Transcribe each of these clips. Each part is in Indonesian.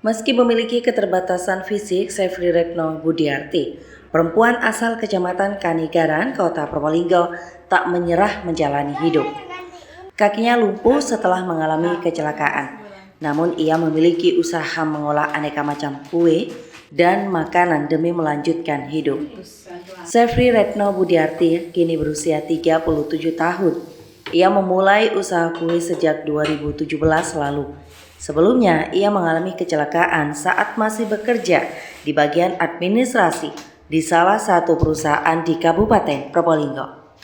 Meski memiliki keterbatasan fisik, Sefri Retno Budiarti, perempuan asal Kecamatan Kanigaran, Kota Probolinggo, tak menyerah menjalani hidup. Kakinya lumpuh setelah mengalami kecelakaan. Namun ia memiliki usaha mengolah aneka macam kue dan makanan demi melanjutkan hidup. Sefri Retno Budiarti kini berusia 37 tahun. Ia memulai usaha kue sejak 2017 lalu. Sebelumnya, ia mengalami kecelakaan saat masih bekerja di bagian administrasi di salah satu perusahaan di Kabupaten Probolinggo.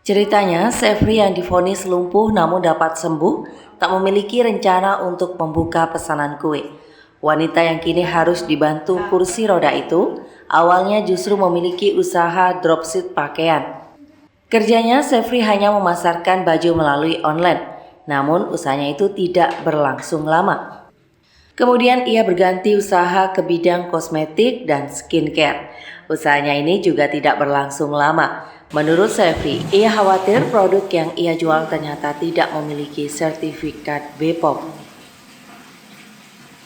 Ceritanya, Sefri yang divonis lumpuh namun dapat sembuh, tak memiliki rencana untuk membuka pesanan kue. Wanita yang kini harus dibantu kursi roda itu, awalnya justru memiliki usaha dropship pakaian. Kerjanya, Sefri hanya memasarkan baju melalui online. Namun usahanya itu tidak berlangsung lama. Kemudian ia berganti usaha ke bidang kosmetik dan skincare. Usahanya ini juga tidak berlangsung lama. Menurut Sefri, ia khawatir produk yang ia jual ternyata tidak memiliki sertifikat BPOM.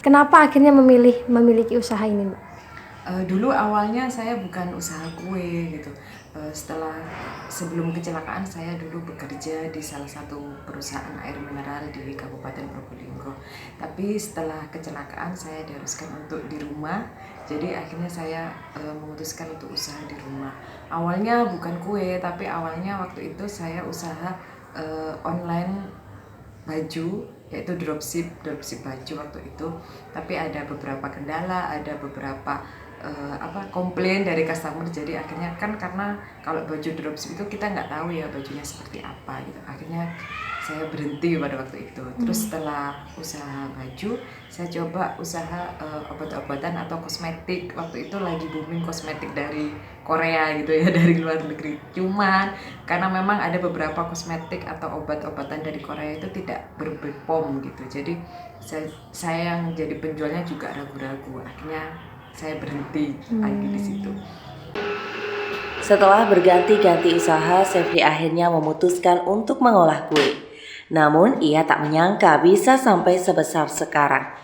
Kenapa akhirnya memiliki usaha ini, Mbak? Dulu awalnya saya bukan usaha kue gitu. Sebelum kecelakaan saya dulu bekerja di salah satu perusahaan air mineral di Kabupaten Probolinggo. Tapi setelah kecelakaan saya diharuskan untuk di rumah. Jadi akhirnya saya memutuskan untuk usaha di rumah. Awalnya bukan kue, tapi awalnya waktu itu saya usaha online baju, yaitu dropship baju waktu itu. Tapi ada beberapa kendala, ada beberapa komplain dari customer. Jadi akhirnya kan karena kalau baju dropship itu kita nggak tahu ya bajunya seperti apa gitu. Akhirnya saya berhenti pada waktu itu. Terus setelah usaha baju, saya coba usaha obat-obatan atau kosmetik. Waktu itu lagi booming kosmetik dari Korea gitu ya, dari luar negeri. Cuman karena memang ada beberapa kosmetik atau obat-obatan dari Korea itu tidak ber-BPOM gitu. Jadi saya yang jadi penjualnya juga ragu-ragu. Akhirnya saya berhenti lagi di situ. Setelah berganti-ganti usaha, Sefri akhirnya memutuskan untuk mengolah kue. Namun ia tak menyangka bisa sampai sebesar sekarang.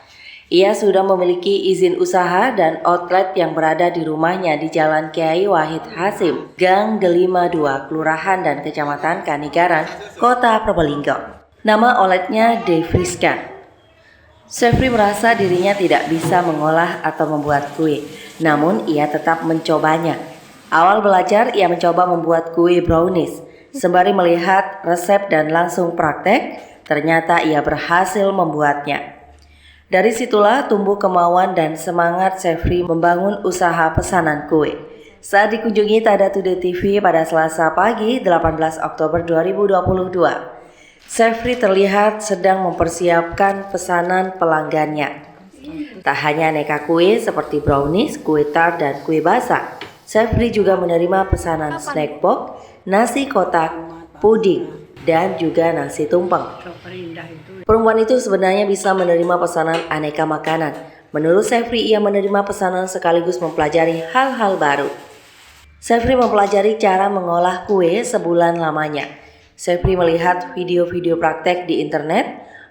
Ia sudah memiliki izin usaha dan outlet yang berada di rumahnya di Jalan Kiai Wahid Hasim, Gang Delima 2, Kelurahan dan Kecamatan Kanigaran, Kota Probolinggo. Nama outletnya Devriskan. Sefri merasa dirinya tidak bisa mengolah atau membuat kue, namun ia tetap mencobanya. Awal belajar, ia mencoba membuat kue brownies. Sembari melihat resep dan langsung praktek, ternyata ia berhasil membuatnya. Dari situlah tumbuh kemauan dan semangat Sefri membangun usaha pesanan kue. Saat dikunjungi Tada Today TV pada Selasa pagi 18 Oktober 2022, Sefri terlihat sedang mempersiapkan pesanan pelanggannya. Tak hanya aneka kue seperti brownies, kue tart, dan kue basah, Sefri juga menerima pesanan snack box, nasi kotak, puding, dan juga nasi tumpeng. Perempuan itu sebenarnya bisa menerima pesanan aneka makanan. Menurut Sefri, ia menerima pesanan sekaligus mempelajari hal-hal baru. Sefri mempelajari cara mengolah kue sebulan lamanya. Sefri melihat video-video praktek di internet,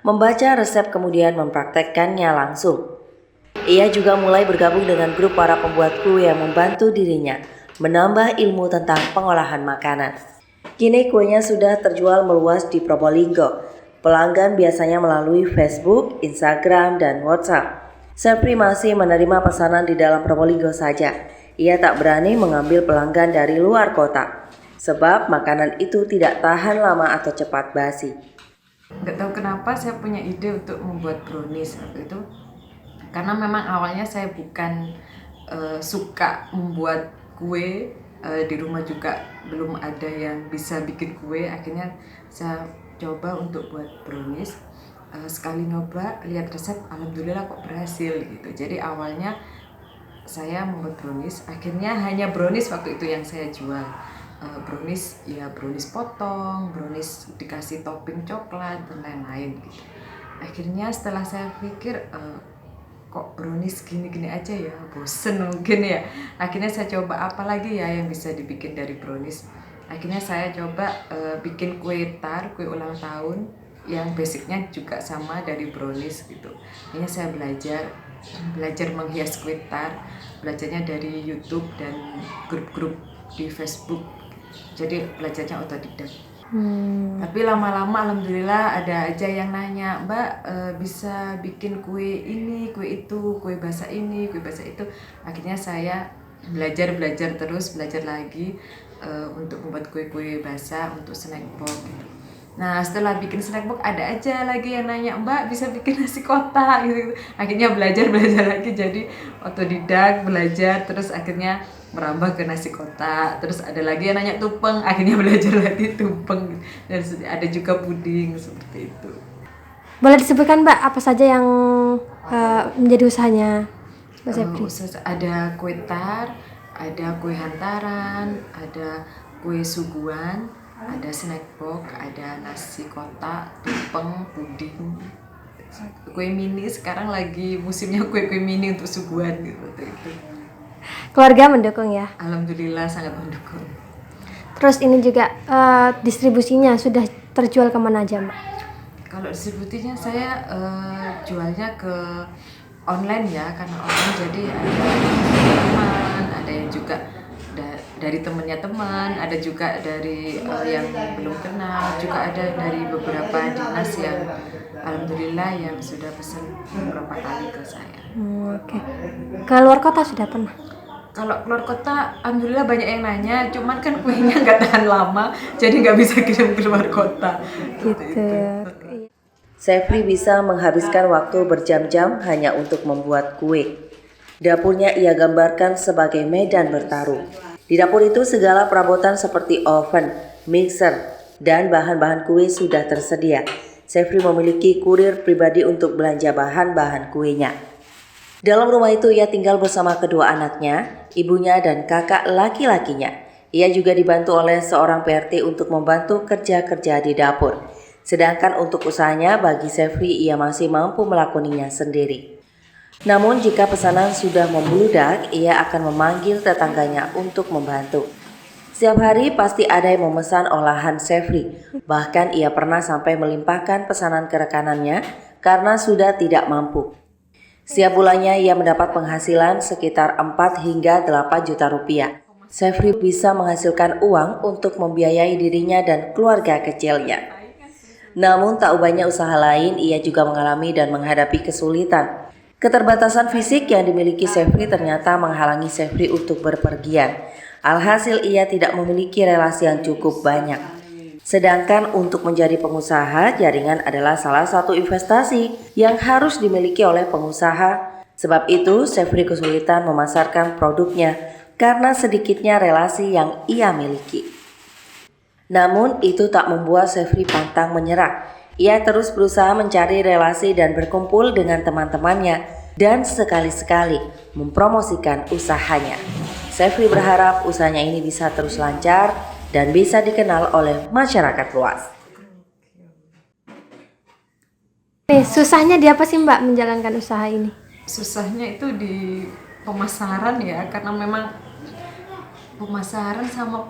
membaca resep kemudian mempraktekkannya langsung. Ia juga mulai bergabung dengan grup para pembuat kue yang membantu dirinya menambah ilmu tentang pengolahan makanan. Kini kuenya sudah terjual meluas di Probolinggo. Pelanggan biasanya melalui Facebook, Instagram, dan WhatsApp. Sefri masih menerima pesanan di dalam Probolinggo saja. Ia tak berani mengambil pelanggan dari luar kota, sebab makanan itu tidak tahan lama atau cepat basi. Nggak tahu kenapa saya punya ide untuk membuat brownies waktu itu. Karena memang awalnya saya bukan suka membuat kue, di rumah juga belum ada yang bisa bikin kue. Akhirnya saya coba untuk buat brownies. Sekali nyoba lihat resep, alhamdulillah kok berhasil gitu. Jadi awalnya saya membuat brownies, akhirnya hanya brownies waktu itu yang saya jual. Brownies potong, brownies dikasih topping coklat dan lain-lain gitu. Akhirnya setelah saya pikir kok brownies gini-gini aja ya, bosen mungkin ya. Akhirnya saya coba apa lagi ya yang bisa dibikin dari brownies. Akhirnya saya coba bikin kue tart, kue ulang tahun yang basicnya juga sama dari brownies gitu. Akhirnya saya belajar belajar menghias kue tar, belajarnya dari YouTube dan grup-grup di Facebook. Jadi belajarnya otodidak. Tapi lama-lama alhamdulillah ada aja yang nanya, Mbak bisa bikin kue ini, kue itu, kue basah ini, kue basah itu. Akhirnya saya belajar terus, belajar lagi untuk membuat kue-kue basah untuk snack box gitu. Nah setelah bikin snack box ada aja lagi yang nanya, Mbak bisa bikin nasi kotak gitu. Akhirnya belajar lagi, jadi otodidak belajar, terus akhirnya merambah ke nasi kotak. Terus ada lagi yang nanya tumpeng, akhirnya belajar lagi tumpeng. Dan ada juga puding seperti itu. Boleh disebutkan Mbak apa saja yang menjadi usahanya Mbak Sepri? Ada kue tar, ada kue hantaran, ada kue suguhan, ada snack box, ada nasi kotak, tumpeng, puding, kue mini. Sekarang lagi musimnya kue-kue mini untuk suguhan gitu. Keluarga mendukung ya? Alhamdulillah sangat mendukung. Terus ini juga distribusinya sudah terjual kemana aja Mbak? Kalau distribusinya saya jualnya ke online ya, karena online jadi ada teman, ada yang juga dari temennya teman, ada juga dari yang belum kenal, juga ada dari beberapa dinas yang alhamdulillah yang sudah pesan beberapa kali ke saya. Oke. Ke luar kota sudah pernah? Kalau keluar kota, alhamdulillah banyak yang nanya, cuman kan kuenya nggak tahan lama, jadi nggak bisa kirim ke luar kota. Gitu. Sepri bisa menghabiskan waktu berjam-jam hanya untuk membuat kue. Dapurnya ia gambarkan sebagai medan bertarung. Di dapur itu segala perabotan seperti oven, mixer, dan bahan-bahan kue sudah tersedia. Sepri memiliki kurir pribadi untuk belanja bahan-bahan kuenya. Dalam rumah itu ia tinggal bersama kedua anaknya, ibunya dan kakak laki-lakinya. Ia juga dibantu oleh seorang PRT untuk membantu kerja-kerja di dapur. Sedangkan untuk usahanya bagi Sepri ia masih mampu melakoninya sendiri. Namun jika pesanan sudah membludak, ia akan memanggil tetangganya untuk membantu. Setiap hari pasti ada yang memesan olahan Sepri. Bahkan ia pernah sampai melimpahkan pesanan ke rekanannya karena sudah tidak mampu. Setiap bulannya ia mendapat penghasilan sekitar 4 hingga 8 juta rupiah. Sepri bisa menghasilkan uang untuk membiayai dirinya dan keluarga kecilnya. Namun tak ubahnya usaha lain, ia juga mengalami dan menghadapi kesulitan. Keterbatasan fisik yang dimiliki Sepri ternyata menghalangi Sepri untuk berpergian. Alhasil ia tidak memiliki relasi yang cukup banyak. Sedangkan untuk menjadi pengusaha, jaringan adalah salah satu investasi yang harus dimiliki oleh pengusaha. Sebab itu, Sepri kesulitan memasarkan produknya karena sedikitnya relasi yang ia miliki. Namun itu tak membuat Sepri pantang menyerah. Ia terus berusaha mencari relasi dan berkumpul dengan teman-temannya dan sekali-sekali mempromosikan usahanya. Sepri berharap usahanya ini bisa terus lancar dan bisa dikenal oleh masyarakat luas. Susahnya di apa sih Mbak menjalankan usaha ini? Susahnya itu di pemasaran ya, karena memang pemasaran sama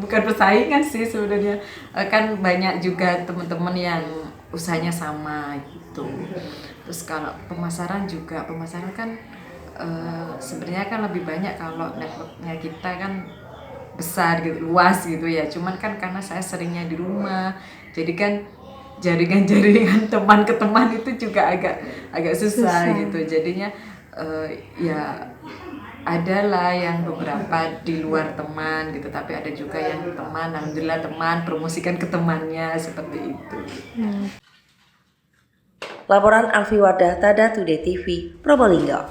bukan persaingan sih sebenarnya, kan banyak juga teman-teman yang usahanya sama gitu. Terus kalau pemasaran kan sebenarnya kan lebih banyak kalau networknya kita kan besar gitu, luas gitu ya. Cuman kan karena saya seringnya di rumah, jadi kan jaringan teman ke teman itu juga agak susah gitu. Jadinya ya adalah yang beberapa di luar teman gitu, tapi ada juga yang teman, alhamdulillah teman promosikan ke temannya seperti itu. Laporan Alfi Wardah, Tada Today TV, Probolinggo.